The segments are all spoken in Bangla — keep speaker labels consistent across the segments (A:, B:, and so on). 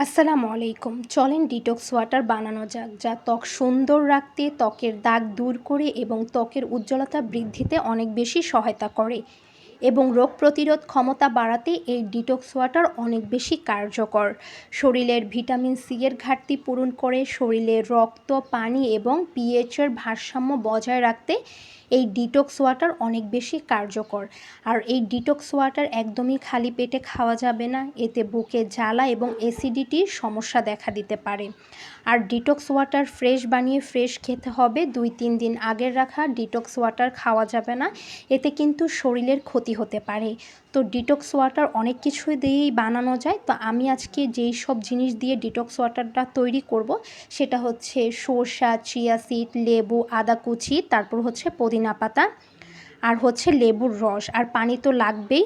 A: আসসালামু আলাইকুম। চলেন ডিটক্স ওয়াটার বানানো যাক, যা ত্বক সুন্দর রাখতে, ত্বকের দাগ দূর করে এবং ত্বকের উজ্জ্বলতা বৃদ্ধিতে অনেক বেশি সহায়তা করে এবং রোগ প্রতিরোধ ক্ষমতা বাড়াতে এই ডিটক্স ওয়াটার অনেক বেশি কার্যকর। শরীরের ভিটামিন সি এর ঘাটতি পূরণ করে, শরীরের রক্ত, পানি এবং পিএইচের ভারসাম্য বজায় রাখতে এই ডিটক্স ওয়াটার অনেক বেশি কার্যকর। আর এই ডিটক্স ওয়াটার একদমই খালি পেটে খাওয়া যাবে না, এতে বুকে জ্বালা এবং অ্যাসিডিটির সমস্যা দেখা দিতে পারে। আর ডিটক্স ওয়াটার ফ্রেশ বানিয়ে ফ্রেশ খেতে হবে, 2-3 দিন আগের রাখা ডিটক্স ওয়াটার খাওয়া যাবে না, এতে কিন্তু শরীরের ক্ষতি হতে পারে। তো ডিটক্স ওয়াটার অনেক কিছু দিয়েই বানানো যায়। তো আমি আজকে যেই সব জিনিস দিয়ে ডিটক্স ওয়াটারটা তৈরি করব সেটা হচ্ছে সরষা, চিয়া সিড, লেবু, আদা কুচি, তারপর হচ্ছে পুদিনা পাতা, আর হচ্ছে লেবুর রস, আর পানি তো লাগবেই।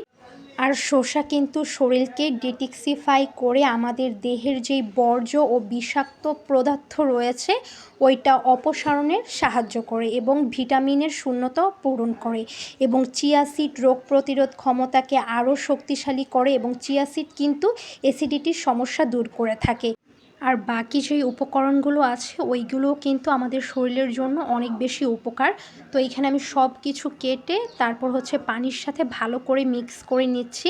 A: আর শসা কিন্তু শরীরকে ডিটক্সিফাই করে আমাদের দেহের যেই বর্জ্য ও বিষাক্ত পদার্থ রয়েছে ওইটা অপসারণের সাহায্য করে এবং ভিটামিনের শূন্যতাও পূরণ করে। এবং চিয়া সিড রোগ প্রতিরোধ ক্ষমতাকে আরও শক্তিশালী করে এবং চিয়া সিড কিন্তু অ্যাসিডিটির সমস্যা দূর করে থাকে। আর বাকি যেই উপকরণগুলো আছে ওইগুলোও কিন্তু আমাদের শরীরের জন্য অনেক বেশি উপকার। তো এইখানে আমি সব কিছু কেটে তারপর হচ্ছে পানির সাথে ভালো করে মিক্স করে নিচ্ছি।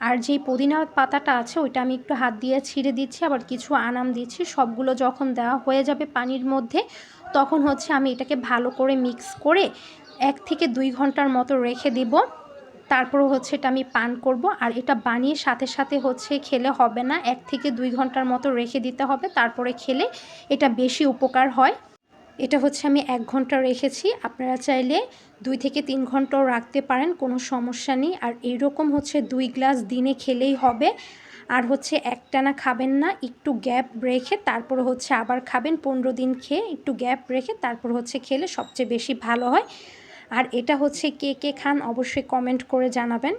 A: আর যেই পুদিনা পাতাটা আছে ওইটা আমি একটু হাত দিয়ে ছিঁড়ে দিচ্ছি, আবার কিছু আনাম দিচ্ছি। সবগুলো যখন দেওয়া হয়ে যাবে পানির মধ্যে, তখন হচ্ছে আমি এটাকে ভালো করে মিক্স করে 1 থেকে 2 ঘন্টার মতো রেখে দিব। তারপরও হচ্ছে এটা আমি পান করব। আর এটা বানিয়ে সাথে সাথে হচ্ছে খেলে হবে না, 1 থেকে 2 ঘন্টার মতো রেখে দিতে হবে, তারপরে খেলে এটা বেশি উপকার হয়। এটা হচ্ছে আমি 1 ঘন্টা রেখেছি, আপনারা চাইলে 2 থেকে 3 ঘন্টাও রাখতে পারেন, কোনো সমস্যা নেই। আর এইরকম হচ্ছে 2 গ্লাস দিনে খেলেই হবে। আর হচ্ছে একটানা খাবেন না, একটু গ্যাপ রেখে তারপর হচ্ছে আবার খাবেন। 15 দিন খেয়ে একটু গ্যাপ রেখে তারপর হচ্ছে খেলে সবচেয়ে বেশি ভালো হয়। আর এটা হচ্ছে কে কে খান অবশ্যই কমেন্ট করে জানাবেন।